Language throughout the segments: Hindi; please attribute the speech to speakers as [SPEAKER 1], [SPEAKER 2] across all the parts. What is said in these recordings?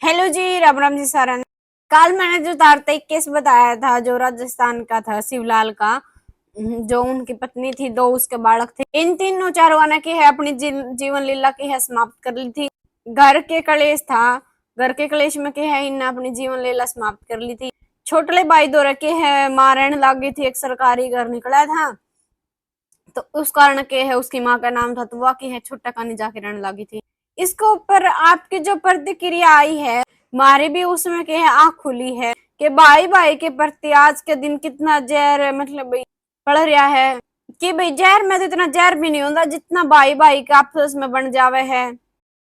[SPEAKER 1] हेलो जी, राम राम जी सारन। कल मैंने जो तारतक केस बताया था, जो राजस्थान का था, शिवलाल का, जो उनकी पत्नी थी, दो उसके बालक थे, इन तीनों चारों ने की है अपनी जीवन लीला की है समाप्त कर ली थी। घर के कलेश था, घर के कलेश में की है इनने अपनी जीवन लीला समाप्त कर ली थी। छोटले भाई दो रखे है, मां रहने लगी थी, एक सरकारी घर निकला था, तो उस कारण के है उसकी माँ का नाम था, तो वह की है छोटा कानी जाके रहने लगी थी। इसके ऊपर आपकी जो प्रतिक्रिया आई है, हमारी भी उसमें के है आंख खुली है कि भाई भाई के प्रति आज के दिन कितना जहर मतलब भाई पड़ रहा है, कि भाई जहर में तो इतना जहर भी नहीं होता जितना भाई भाई का आपस में बन जावे है।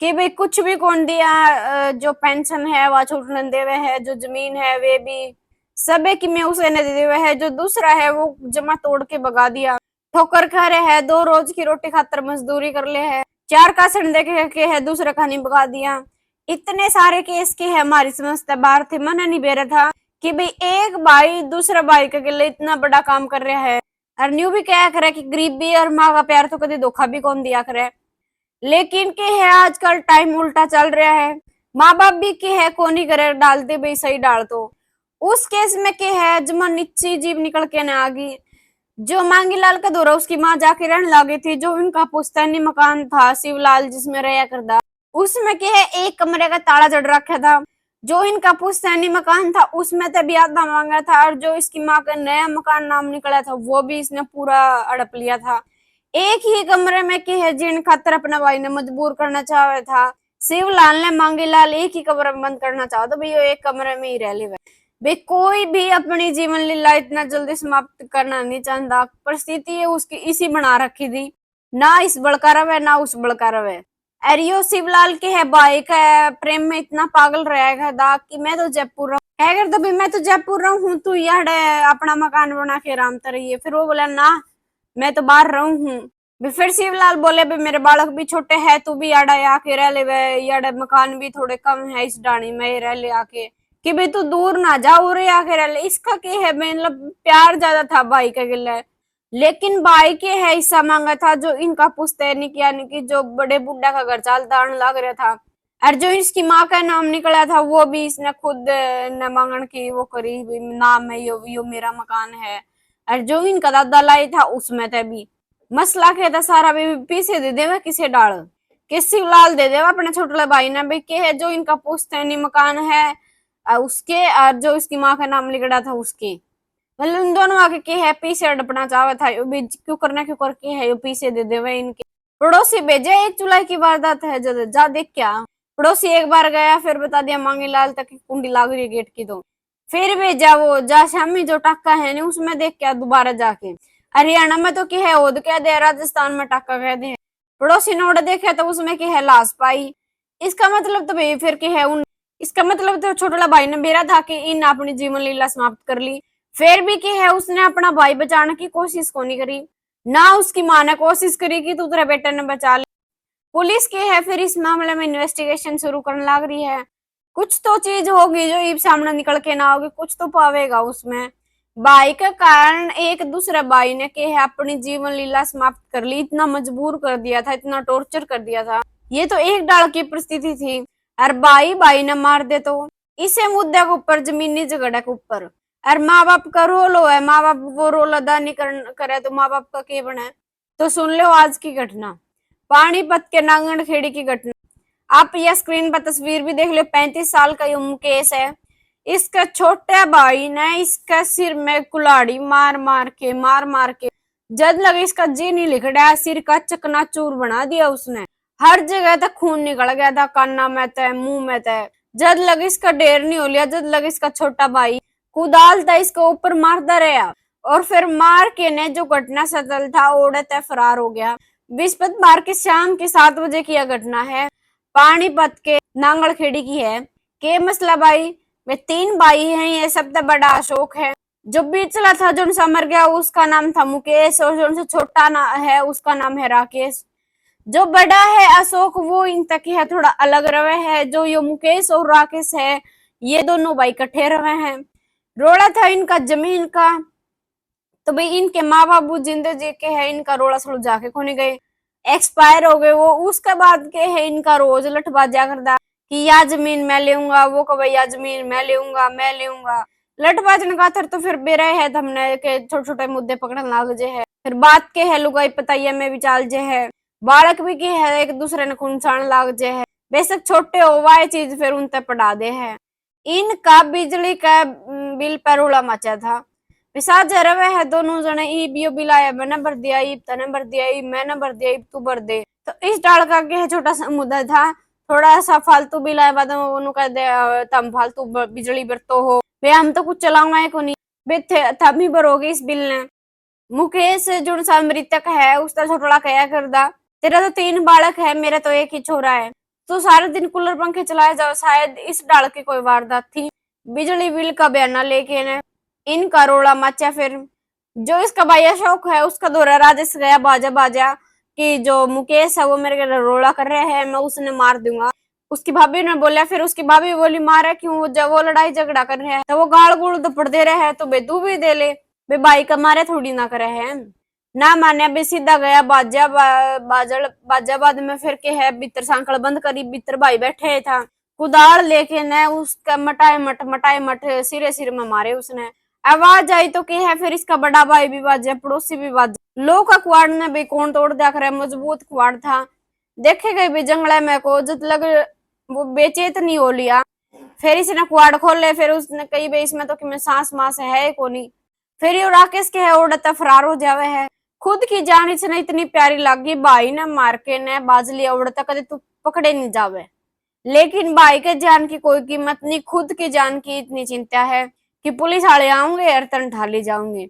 [SPEAKER 1] कि भाई कुछ भी कौन दिया, जो पेंशन है वह छूटने देवे है, जो जमीन है वे भी सबे की में उसे ने दे देवे है, जो दूसरा है वो जमा तोड़ के भगा दिया। ठोकर खा रहे है, दो रोज की रोटी खातर मजदूरी कर ले है, चार का सण देखे के है दूसरे का नहीं भगा दिया। इतने सारे केस के है, हमारी समझता बाहर थे, मन नहीं बेरा था कि भाई एक भाई दूसरा भाई के लिए इतना बड़ा काम कर रहा है। और न्यू भी क्या करे कि गरीबी और माँ का प्यार तो कभी धोखा भी कौन दिया करे। लेकिन के है आजकल टाइम उल्टा चल रहा है, माँ बाप भी के है कौन ही करे डालते भाई सही डाल तो। उस केस में के है जमा निच्ची जीव निकल के न आ गई, जो मांगीलाल का दौरा उसकी माँ जाके रहने लगी थी, जो उनका पुश्तैनी मकान था शिवलाल जिसमें रहा करता, उसमें क्या है एक कमरे का ताला जड़ रखा था। जो इनका पुश्तैनी मकान था उसमें तो भी आधा मांगा था, और जो इसकी माँ का नया मकान नाम निकला था वो भी इसने पूरा अड़प लिया था। एक ही कमरे में की है जिन खातर अपना भाई ने मजबूर करना चाहा था, शिवलाल ने मांगीलाल एक ही कमरे में बंद करना चाहा, तो भैया एक कमरे में ही रह ले। वे कोई भी अपनी जीवन लीला इतना जल्दी समाप्त करना नहीं चाहता, परिस्थिति है उसकी इसी बना रखी थी, ना इस बड़का रवे ना उस बड़का रवे। अरियो शिवलाल के है भाई का प्रेम में इतना पागल रहेगा दा कि मैं तो जयपुर रहूं है कर, तो भी मैं तो जयपुर रहूं हूँ, तू यार अपना मकान बना के आराम रहिए। फिर वो बोला ना मैं तो बाहर रहूं हूँ। फिर शिवलाल बोले भी मेरे बालक भी छोटे है, तू भी याडा आके रह ले, याडा मकान भी थोड़े कम है इस डाणी में रह ले आके, कि भाई तू दूर ना जा उरे आके रह ले। इसका क्या है मतलब प्यार ज्यादा था भाई का गिला, लेकिन भाई के है हिस्सा मांगा था, जो इनका पुश्तैनी यानी कि जो बड़े बुड्ढा का घर चालता लग रहा था। और जो इसकी माँ का नाम निकला था वो भी इसने खुद न मांगन की वो करी, नाम है यो मेरा मकान है। और जो इनका दादा लाई था उसमें तो भी मसला क्या था सारा, भी पीछे दे देवा किसे डाल के शिवलाल दे देवा अपने छोटे भाई ने भाई के है, जो इनका पुश्तैनी मकान है उसके, और जो इसकी माँ का नाम लिखड़ा था उसके, मतलब इन दोनों आके के है पीछे अड़पना चाहता था, क्यों करना क्यों करके है यो पीछे दे दे वही इनके। पड़ोसी भेजे, 1 जुलाई की वारदात है, जो जा देख क्या। पड़ोसी एक बार गया, फिर बता दिया मांगीलाल तक की कुंडी लाग रही है गेट की, तो फिर भेजा वो जा शामी जो टाका है नहीं उसमें देख क्या दोबारा जाके। हरियाणा में तो क्या है ओद कह दे, राजस्थान में टाका कह दे। पड़ोसी ने उड़ देखे तो उसमें क्या है लाश पाई। इसका मतलब तो भाई फिर क्या है उन, इसका मतलब तो छोटा भाई ने बेरा था कि इन अपनी जीवन लीला समाप्त कर ली। फिर भी क्या है उसने अपना भाई बचाने की कोशिश को नहीं करी, ना उसकी माँ ने कोशिश करी कि तू तेरे बेटे ने बचा ले। पुलिस की है फिर इस मामले में इन्वेस्टिगेशन शुरू करने लग रही है। कुछ तो चीज होगी जो ईब सामने निकल के ना होगी, कुछ तो पावेगा उसमें। भाई के कारण एक दूसरे भाई ने के है अपनी जीवन लीला समाप्त कर ली, इतना मजबूर कर दिया था, इतना टॉर्चर कर दिया था। ये तो एक डाल की परिस्थिति थी, और भाई भाई ने मार दे तो इसे मुद्दे के ऊपर जमीनी झगड़े के ऊपर, और माँ बाप का रोल हो है, माँ बाप वो रोल अदा नहीं करे तो माँ बाप का क्या बने। तो सुन लो आज की घटना, पानीपत के नांगन खेड़ी की घटना। आप यह स्क्रीन पर तस्वीर भी देख लो, 35 साल का ये मुकेश है। इसका छोटे भाई ने इसका सिर में कुल्हाड़ी मार मार के जद लगे इसका जी नहीं लिखड़ा, सिर का चकनाचूर बना दिया उसने। हर जगह तक खून निकल गया था, काना में तय मुंह में तय। जद लगे इसका ढेर नहीं हो लिया, जद लगे इसका छोटा भाई कुदाल था इसके ऊपर मारता रहा, और फिर मार के ने जो घटना स्थल था ओढ़े तय फरार हो गया। बृहस्पतिवार की शाम के 7 बजे की यह घटना है, पानीपत के नांगलखेड़ी की है। के मसला भाई वे 3 भाई हैं, ये सबसे बड़ा अशोक है। जो बीचला था जो उनसा मर गया उसका नाम था मुकेश, और जो उनसे छोटा ना है उसका नाम है राकेश। जो बड़ा है अशोक वो इन तक है थोड़ा अलग रवे है, जो ये मुकेश और राकेश है ये दोनों भाई इकट्ठे रवे हैं। रोड़ा था इनका जमीन का, तो भाई इनके माँ बाबू जिंदे जी के है, इनका रोड़ा सड़ो जाके खोने गए, एक्सपायर हो गए वो। उसके बाद के है इनका रोज लठबाजा करता कि या जमीन मैं लेऊंगा, वो कहे या जमीन मैं लेऊंगा, मैं लेऊंगा। लटबाजन का थर तो फिर बेरा है हमने के छोटे छोटे मुद्दे पकड़न लाग जे है। फिर बात के है लुगाई पताइया में भी चाल जे है, बालक भी के है एक दूसरे ने खूंचाण लाग जे है। बेशक छोटे हो वह चीज फिर उनते पढ़ा दे है। इनका बिजली का बिल पर रोला मचा था। पिसाज रवे है दोनों जने ई बियो बिल आया, मैंने भर दिया, ईब तने भर दिया, ईब मैंने भर दिया, ईब तू भर दे। तो इस डाल का के छोटा सा मुद्दा था, थोड़ा सा फालतू बिल आया बाद में कह दे तम फालतू बिजली बरतो हो वे, हम तो कुछ चलाऊंगा है को नहीं बे, तब ही भरोगे इस बिल ने। मुकेश जो सा मृतक है उसका छोटा कया करदा, तेरा तो 3 बालक है, मेरा तो एक ही छोरा है, तो सारा दिन कूलर पंखे चलाए जाओ। शायद इस डाल की कोई वारदात थी। बिजली बिल का बयाना लेके ने इनका रोड़ा मचा। फिर जो इसका भाई अशोक है उसका दौरा राजेश गया बाजा बाजा कि जो मुकेश है वो मेरे रोड़ा कर रहे हैं, मैं उसने मार दूंगा। उसकी भाभी ने बोला, फिर उसकी भाभी बोली मारे क्यों, जब वो लड़ाई झगड़ा कर रहे हैं तो वो गाल गुल दपड़ दे रहे हैं तो बेदू भी दे ले, बे भाई का मारे थोड़ी ना करे हैं। ना माने बे सीधा गया बाजा बाजल बाजा बाद में फिर के है बितर सांकल बंद करी, बितर भाई बैठे था कुदाल लेके न उसका मटाए मट सिरे सिर में मारे उसने। आवाज आई तो क्या है, फिर इसका बड़ा भाई भी बाजे, पड़ोसी भी बाजे। लो का कुआड़ ने भी कौन तोड़ दिया करे, मजबूत कुआड़ था। देखे गए भी जंगले में को जब लग वो बेचेत नहीं हो लिया। फिर इसने कुआड़ खोले, फिर उसने कही भाई इसमें तो कि मैं सांस मास है को नहीं। फिर ये राकेश के है उड़ता फरार हो जावे है। खुद की जान इसने इतनी प्यारी लगी, भाई ने मार के ने बाज लिया उड़ता, कदे तू पकड़े नहीं जावे। लेकिन भाई के जान की कोई कीमत नहीं, खुद की जान की इतनी चिंता है कि पुलिस वाले आऊंगे और तन ढाली जाऊंगे।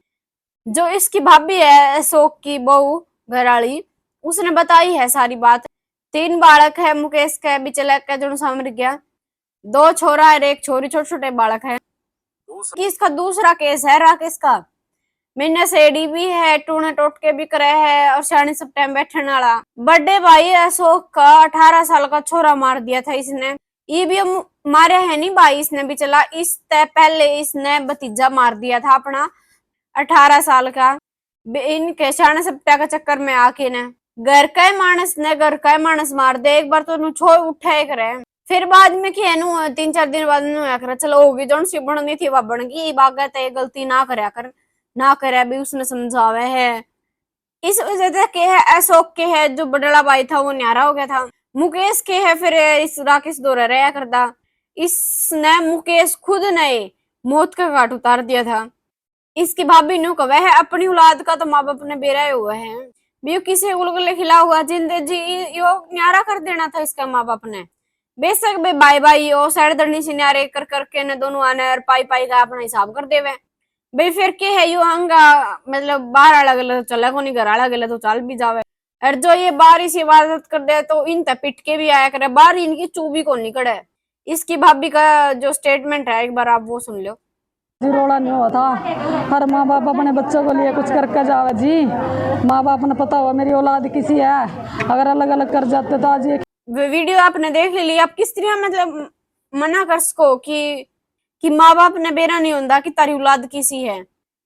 [SPEAKER 1] जो इसकी भाभी है अशोक की बहू घराली, उसने बताई है सारी बात। 3 बालक है मुकेश के बिचला का जो समझ गया, 2 छोरा और 1 छोरी, छोटे छोटे बालक है। इसका दूसरा केस है राकेश का, मैंने सेडी भी है, टूने टोटके भी करे है और 6 बैठने वाला। बड़े भाई अशोक का 18 साल का छोरा मार दिया था इसने। ये भी मारे है नहीं भाई इसने भी चला, इस तय पहले इसने भतीजा मार दिया था अपना 18 साल का। इनके 6 का चक्कर में आके ने घर का मानस मार दे, एक बार तो छोड़ उठे करे। फिर बाद में कि 3-4 दिन बाद कर चलो होगी जो सी बननी थी वह बन गई, बागत है गलती ना करया कर ना करे भी उसने समझावे है। इस वजह से के है अशोक के है जो बड़ा भाई था वो न्यारा हो गया था। मुकेश के है फिर इस राकेश दौरा रहा करता, इसने मुकेश खुद ने मौत का घाट उतार दिया था। इसकी भाभी नु कहे है अपनी औलाद का तो माँ बाप ने बेरा हुआ है, भी किसी गुलगुले खिला हुआ जिंदे जी यो न्यारा कर देना था इसका माँ बाप ने। बेशक बे बाई बाई ओ साइड दरनी से न्यारे कर करके ने दोनों आने और पाई पाई का अपना हिसाब कर देवे। भाई फिर के है यू हंगा मतलब बाहर अलग अलग चले को नहीं, घर अलग अलग तो चल भी जावे। और जो ये बाहर इसी इबादत कर दे तो इन पिट के भी आया करे, बाहर इनकी चूबी को निकले। इसकी भाभी का जो स्टेटमेंट है एक बार आप वो सुन लो।
[SPEAKER 2] जी रोड़ा नहीं हुआ था, हर माँ बाप अपने बच्चों को लिए कुछ करके जावे जी। माँ बाप ने पता हुआ मेरी औलाद किसी है, अगर अलग अलग कर जाते तो आज ये
[SPEAKER 1] वीडियो आपने देख ली। आप किस तरह मतलब मना कर सको कि माँ बाप ने बेरा नहीं होता कि तारी औलाद किसी है,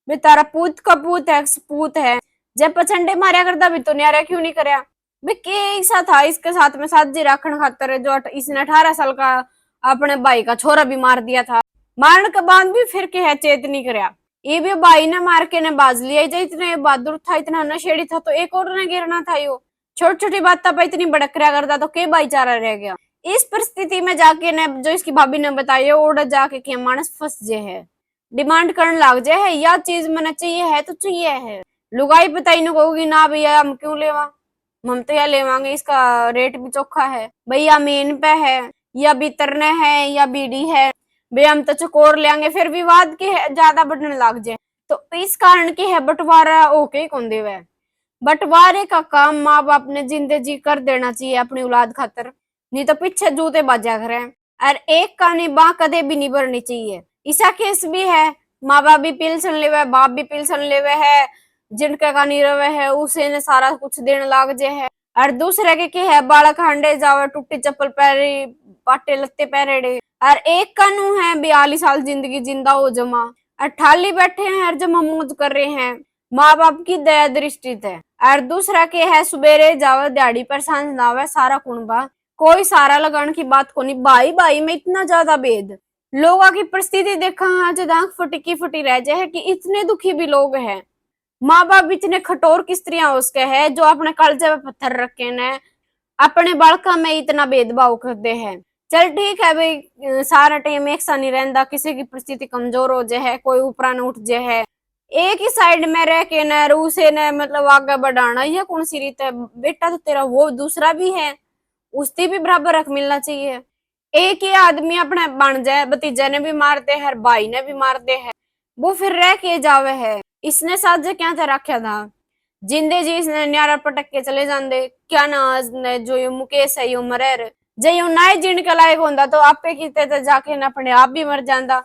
[SPEAKER 1] वे तारा पूत का पूत है, सपूत है। जब पछंडे मारिया करता भी तो न्यारा क्यों नहीं करया वे के साथ था इसके साथ में साझी राखण खातर जो इसने 18 साल का अपने भाई का छोरा भी मार दिया था। मारने के बाद भी फिर के है चेत नहीं करया, ये भी भाई ने मार के ने बाज लिया। इतना बहादुर था, इतना नशेड़ी था तो एक और ने गिरना था। यो छोटी छोटी बात पर इतनी बड़करिया करता तो के भाईचारा रह गया। इस परिस्थिति में जाके ने जो इसकी भाभी ने बताया ओढ़ जाके कि मानस फंस जे है, डिमांड करने लग जाए है या चीज मैंने चाहिए है तो चाहिए है। लुगाई पता ही नहीं कहोगी ना भैया हम क्यों लेवा, हम तो या लेवांगे, इसका रेट भी चोखा है भैया, मेन पे है या भीतरने है या बीडी है भैया, हम तो चकोर लेंगे। फिर विवाद के ज्यादा बढ़ने लग जाए तो इस कारण की है बंटवारा ओके कौन देवे। बंटवारे का काम माँ बाप ने जिंदे जी कर देना चाहिए अपनी औलाद खातर, नहीं तो पीछे जूते बाजा करे। और एक कानी बाँ कदे भी नहीं भरनी चाहिए। ऐसा केस भी है माँ बाप भी पिलसन लेवे, बाप भी पिलसन लेवे है, जिनका कानी रवे है उसे ने सारा कुछ देने लाग जे है। और दूसरे के है बालक हांडे जावे टूटी चप्पल पहरी पाटे लत्ते पहरेड़े। और एक कानू है 42 साल जिंदगी जिंदा हो जमा और ठाली बैठे हैं और जमा मौज कर रहे हैं, माँ बाप की दया दृष्टि है। और दूसरा के है सुबेरे जावे दिहाड़ी पर सांझ नावे सारा कुणबा कोई सारा लगाने की बात को नहीं। भाई भाई में इतना ज्यादा भेद, लोगों की परिस्थिति देखा हाँ जो दांत फुटी की फुटी रह जाए कि इतने दुखी भी लोग हैं। माँ बाप इतने कठोर किस्त्रियां उसके है जो अपने कालजे पे पत्थर रखे ने, अपने बालका में इतना भेदभाव करते हैं। चल ठीक है भाई, सारा टाइम एक सा नहीं रहता, किसी की परिस्थिति कमजोर हो जाए, कोई ऊपरा न उठ जाए, एक ही साइड में रह के न रूसे ने मतलब आगे बढ़ाना, यह कौन सी रीत है? बेटा तो तेरा वो दूसरा भी है, उसकी भी बराबर हक मिलना चाहिए। एक ही आदमी अपने बन जाए, भतीजे ने भी मारते हैं, भाई ने भी मारते हैं, वो फिर रह के जावे है। इसने साजे क्या था रखा था, जिंदे जी इसने न्यारा पटक के चले जाते। क्या ना ने जो ये मुकेश है यो मरे जे यो नाय जीण के लायक होता तो आपे कीते थे जाके न अपने आप भी मर जाता।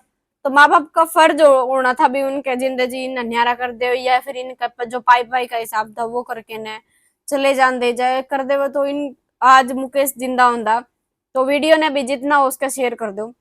[SPEAKER 1] तो माँ बाप का फर्ज होना था भी उनके जिंदे जी न न्यारा कर दे, या फिर इनका जो पाई पाई का हिसाब था वो करके न चले जाते जाए कर दे। तो इन आज मुकेश जिंदा होता। तो वीडियो ने भी जितना हो उसका शेयर कर दो।